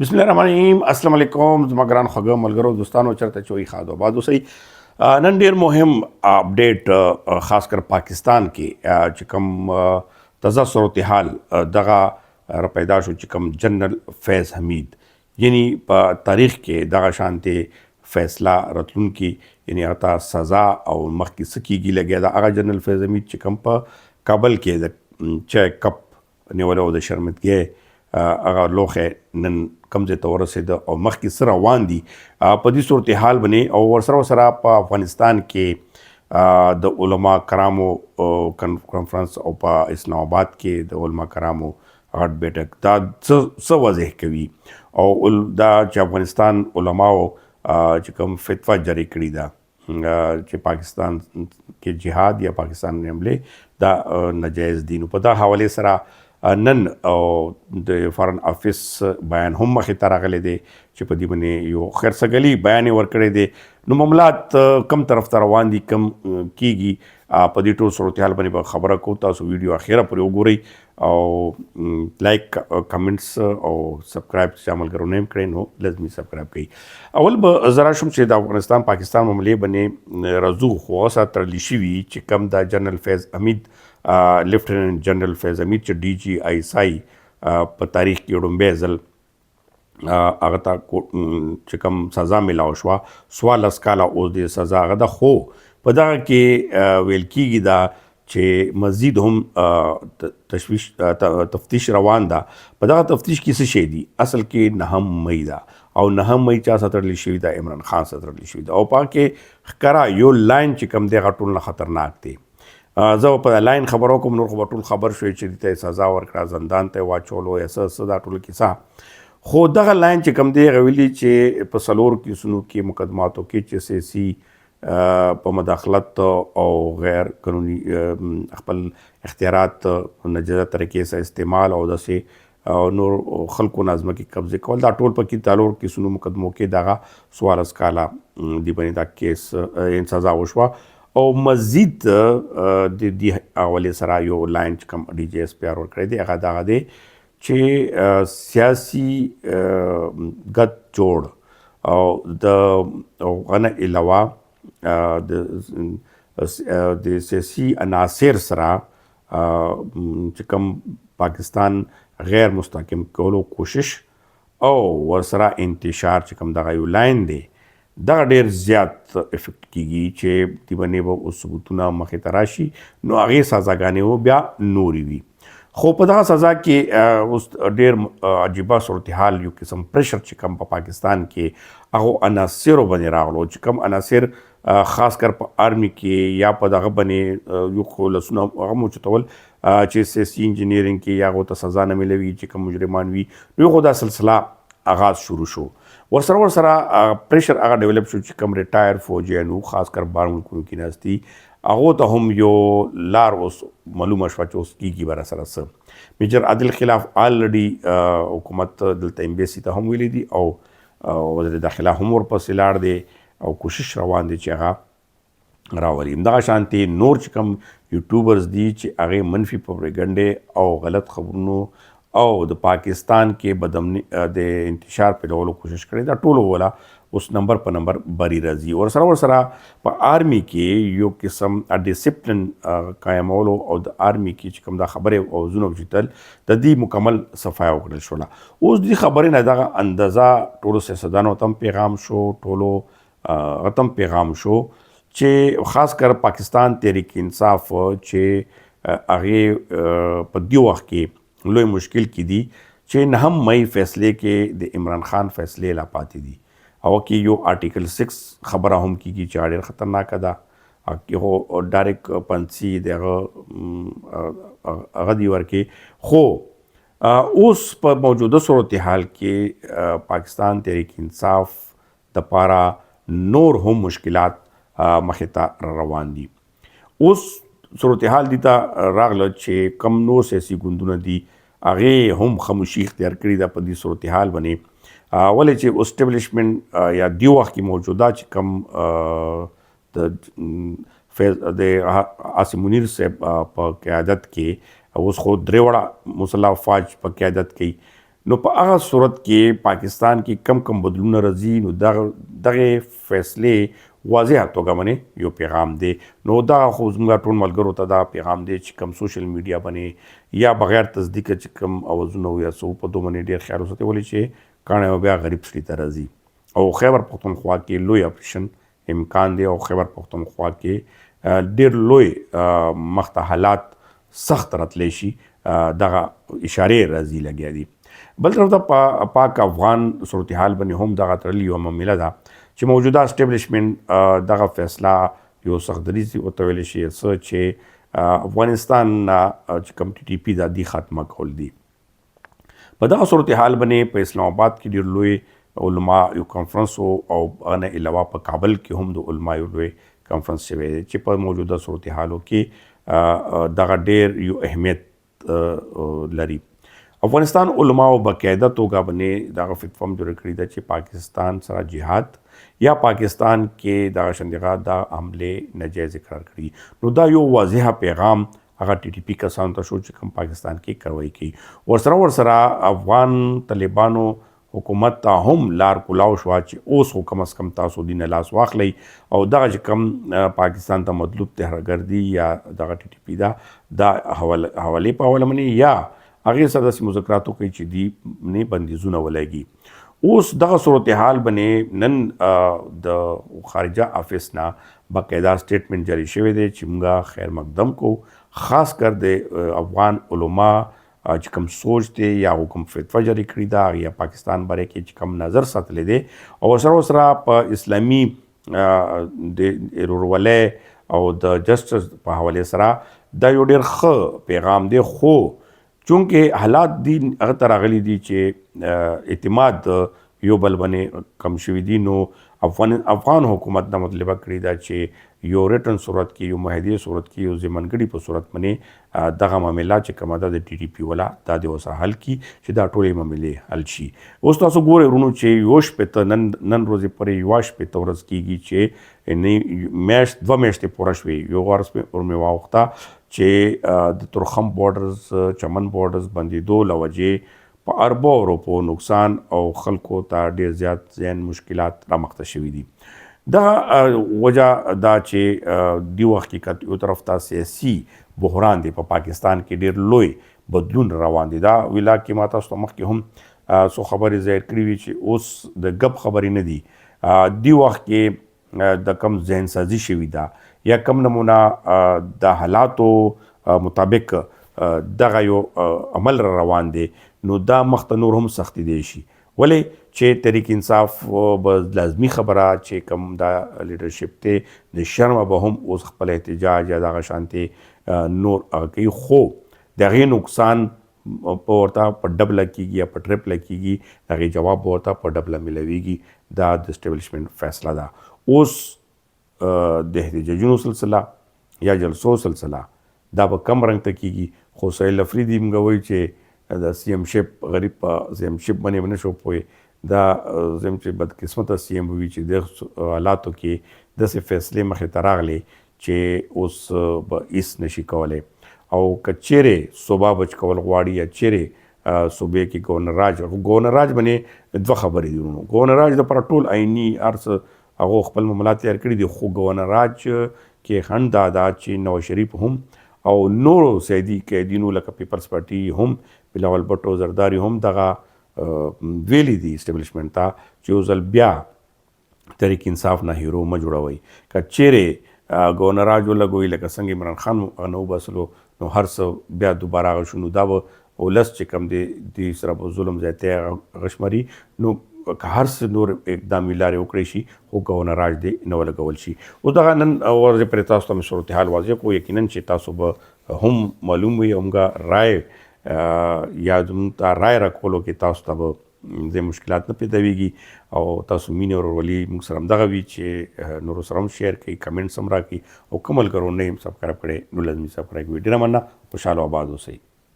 बिस्मिल्लाहिर्रहमानिर्रहीम अस्सलाम वालेकुम ज़मा ګران خوږه ملګرو دوستانو چرته چوي خادو بعد اوسئ نن ډیر مهم اپډیټ خاص کر پاکستان کې چې کوم تازه صورتحال دغه پیدا شو چې کوم جنرال فیض حمید یعنی په تاریخ کې دغه شانته فیصله راتلونکي یعنی هغه سزا او مخکې سکیږي لګیا دا هغه جنرال فیض حمید چې کوم په کابل کې د چای کپ نیولو د شرمتګي هغه لوخه نن کمزې ته ورسېده او مخکې سره روان دي په دې صورتحال باندې او ورسره په افغانستان کې د علما کرامو کانفرنس او په اسلام آباد کې د علما کرامو غټ بیټک دا څه واضح کوي او دا چې افغانستان علماو چې کوم فتوا جاری کړې ده چې پاکستان کې جهاد یا پاکستان حمله دا ناجایز دي نو په دا حواله سره نن او د فارن افیس بیان هم مخې ته راغلی دی چې په دې باندې یو خیرسګلي بیان یې ورکړی دی نو معاملات کم طرف ته روان دي کم کیږي په دې ټول صورتحال باندې به خبره کوو تاسو ویډیو اخیره پورې وګورئ او لایک کمنټس او سبسکرایب چې عمل ګرو نیم کړئ نو لازمي سبسکرایب کړئ اول به زرا شم چې د افغانستان پاکستان معاملې باندې رزو خو سره تړلی شوي چې کم د جنرال فیض حمید لیفټیننټ جنرال فیض حمید چې ډي جی آی اس آی په تاریخ کې وړومبی ځل هغه ته چې کوم سزا میلاو شوه 14 کاله اوس د سزا هغه ده خو په دغه کې ویل کېږي دا چې مزید هم تفتیش روان ده په دغه تفتیش کې څه شی دي اصل کې 9 مئی ده او 9 مئی چا سره تړلی شوي ده عمران خان سره تړلی شوي ده او پاکې ښکاره یو لاین چې کوم دی هغه ټول نه خطرناک دی زه په لاین خبرو کوم نور خو ټول خبر شوی چې ته سزا ورکړه زندان ته واچولو یا څه دا ټول کیسه خو دغه لاین چې کوم دی غویلی چې په سلور کیسونو کې مقدماتو کې چې سیاسي په مداخلت او غیر قانوني خپل اختیارات ناجایزه طریقې سره استعمال او داسې نور خلکو نظم کې قبضه کول دا ټول پکې تالور کیسونو مقدمو کې دغه 14 کاله دی باندې دا کیس سزا وشوه او مزید د دې حوالې سره یو لاین چې کوم ډي جی ایس پی آر ورکړی دی هغه دغه دی چې سیاسي ګډ جوړ او د غنه علاوه د سیاسي عناصر سره چې کوم پاکستان غیر مستحکم کولو کوشش او ورسره انتشار چې کوم دغه یو لاین دی دا ډیر زیات افیکټ کیږي چې دی باندې به اوس ثبوتونه مخې ته راشي نو هغې سزاګانې بیا نورې وي خو په دغه سزا کې اوس ډیر عجیبه صورتحال یو قسم پریشر چې کوم په پاکستان کې هغو عناصرو باندې راغلو چې کوم عناصر خاص کر په آرمي کې یا په دغه باندې یو خو لسونه هغه موچتول چې سیاسي انجینیرینګ کې یا هغو ته سزا نه میلوي چې کوم مجرمان وي نو یو خو دا سلسله آغاز شروع شو ورسره پریشر هغه ډیولپ شو چې کوم ریټایر فوجیانو خاص کر بار ملکونو کې ناستي هغو ته هم یو لار اوس معلومه شوه چې اوس کیږي به راسره څه میجر عادل خلاف آلریډي حکومت دلته ایمبیسي ته هم ویلی دي او وزیر داخله هم ورپسې لاړ دی او کوشش روان دی چې هغه راولي همدغه شانتې نور چې کوم یوټیوبرز دي چې هغې منفي پروپیګنډې او غلط خبرونو او د پاکستان کې بدامني د انتشار پیلولو کوشش کړی دا ټولو ولا اوس نمبر په نمبر بری راځي ورسره په آرمي کې یو قسم ډیسپلن قایمولو او د آرمي کې چې کوم دا خبرې او زونه وچتل د دې مکمل صفای وکړل شوله اوس دې خبرې نه دغه اندازه ټولو سیاستدانو تم پیغام شو ټولو غتم پیغام شو چې خاص کر پاکستان تحریک انصاف چې هغې په دې وخت کې لوی مشکل کې دي چې 9 مئی فیصلې کې د عمران خان فیصلې لا پاتې دي او کې یو آرټیکل 6 خبره هم کېږي چې ډېر خطرناکه ده هغه ډایرکټ پنسي دغه هغه دی ورکې خو اوس په موجوده صورتحال کې پاکستان تحریک انصاف دپاره نور هم مشکلات مخې ته روان دي اوس صورتحال دي ته راغله چې کم نور سیاسي ګوندونه دي هغې هم خاموشي اختیار کړې ده په دې صورتحال باندې ولې چې اسټبلیشمنټ یا دې وخت کې موجوده چې کم د عاصم منیر صاحب په قیادت کې اوس خو درې وړه مسلح افواج په قیادت کوي نو په هغه صورت کې پاکستان کې کم بدلونه راځي نو دغه فیصلې واضح توګه باندې یو پیغام دی نو دا خو زموږ ټول ملګرو ته دا پیغام دی چې کم سوشل میډیا باندې یا بغیر تصدیق چې کم اوازونه یا څه په دوه باندې ډېر خیال وساتئ ولې چې کاڼی بیا غریب سړي ته راځي او خیبر پختونخوا کې لوی اپریشن امکان دی او خیبر پختونخوا کې ډېر لوی مخته حالات سخت راتلی شي دغه اشارې راځي لګیا دي بل طرف ته پاک افغان صورتحال باندې هم دغه تړلې یوه معامله ده چې موجوده اسټیبلیشمنټ دغه فیصله یو سخت دریځ ورته ویلی شي څه چې افغانستان چې کوم ټي ټي پي دا دی ختمه کول دي په دغه صورتحال باندې په اسلام آباد کې ډېر لوی علما یو کنفرنس او نه علاوه په کابل کې هم د علما یو لوی کنفرنس شوی دی چې په موجوده صورتحالو کې دغه ډېر یو اهمیت لري افغانستان علماو باقاعده توګه باندې دغه فتوا جوړه کړې ده چې پاکستان سره جهاد یا پاکستان کې دغه شندغه د حمله ناجایز قرار کړي نو دا یو واضح پیغام هغه ټي ټي پي کسانو ته شو چې کوم پاکستان کې کاروایی کوي ورسره افغان طالبانو حکومت ته هم لار کولاو شو چې اوس خو کم از کم تاسو دین لاس واخلئ او دغه چې کم پاکستان ته مطلوب تهرګردي یا دغه ټي ټي پي دا حوالې په حواله باندې یا هغې سره داسې مذاکراتو کوي چې دی نه بندیزونه ولګي اوس دغه صورتحال باندې نن د خارجه آفس نه باقاعده سټیټمنټ جاری شوی دی چې موږ خیر مقدم کو خاص کر د افغان علما چې کوم سوچ دی یا کوم فتوا جاری کړې ده یا پاکستان باره کې چې کوم نظر ساتلی دی او سره په اسلامي د ورورولۍ او د جسټس په حوالې سره دا یو ډېر ښه پیغام دی خو چونکې حالات دي هغه ته راغلي دي چې اعتماد یو بل باندې کم شوي دي نو افغان حکومت دا مطالبه کړې ده چې یو ریټن صورت کې یو معاهدې صورت کې یو ضمنګړي په صورت باندې دغه معامله چې کومه ده د ټي ټي پي والا دا د ورسره حل کړي چې دا ټولې معاملې حل شي اوس تاسو ګورئ ورونو چې یو شپېته نن ورځې پورې یوه شپېته ورځ کېږي چې میاشت دوه میاشتې پوره شوې یو ورځ مې واوښته چې د ترخم بورډرز چمن بورډرز بندېدو له وجې په اربو روپو نقصان او خلکو ته ډېر زیات ذهن مشکلات رامخته شوي دي دغه وجه دا چې دی حقیقت یو طرف ته سیاسي بحران دی په پاکستان کې ډېر لوی بدلون روان دی دا ویلا کې ما تاسو ته مخکې هم څو خبرې ظاهر کړي وي چې اوس د ګپ خبرې نه دي دی وخت کې د کم ذهن سازي شوي ده یا کم نمونه د حالاتو مطابق دغه یو عمل را روان دی نو دا مخته نور هم سختی دی شي ولې چې تحریک انصاف به لازمي خبره چې کم دا لیډرشپ دی د شرمه به هم اوس خپل احتجاج یا دغه شانتې نور کوي خو د هغې نقصان په ورته په ډبله کېږي یا په ټریپله کېږي د هغې جواب به ورته په ډبله میلاویږي دا د اسټیبلیشمنټ فیصله ده اوس د احتجاجونو سلسله یا جلسو سلسله دا به کم رنګ ته کېږي خو سهیل افریدي موږ وایي چې د سی ایم شپ غریب په سی ایم شپ باندې ونه شو پوهې دا زم چې بدقسمته سی ایم وي چې د حالاتو کې داسې فیصلې مخې ته راغلې چې اوس به هېڅ نشي کولی او که چیرې صوبه بچ کول غواړي یا چیرې صوبې کې ګورنر راج باندې دوه خبرې دي ورونو ګورنر راج دپاره ټول عیني هر څه هغه خپل معاملات تیار کړي دي خو ګورنر راج کې خنډ دا ده چې نواز شریف هم او نورو سیدي قیدینو لکه پیپلز پارټي هم بلاول بټو زرداري هم دغه ویلي دي اسټیبلیشمنټ ته چې یو ځل بیا تحریک انصاف نه هیرو مه جوړوئ که چیرې ګورنر راج ولګوئ لکه څنګه عمران خان نه وباسلو نو هر څه بیا دوباره هغه شو نو دا به ولس چې کوم دی دوی سره به ظلم زیاتی هغه شمري نو که هر څه نور اقدامي لارې وکړی شي خو ګورنر راج دی نه ولګول شي اوس دغه نن ورځې پرې تاسو ته مې صورتحال واضح کړو یقینا چې تاسو به هم معلوم وي همغه رای یا زموږ ته رای راکولو کې تاسو ته به د مشکلات نه پیداویږي او تاسو مینې ورورولي موږ سره همدغه وي چې نورو سره هم شیر کوئ کمنټس هم راکړئ او کوم ملګرو نه یې سبسکرایب کړی نو لازمي سبسکرایب کړئ ډېره مننه خوشحاله او آباد اوسئ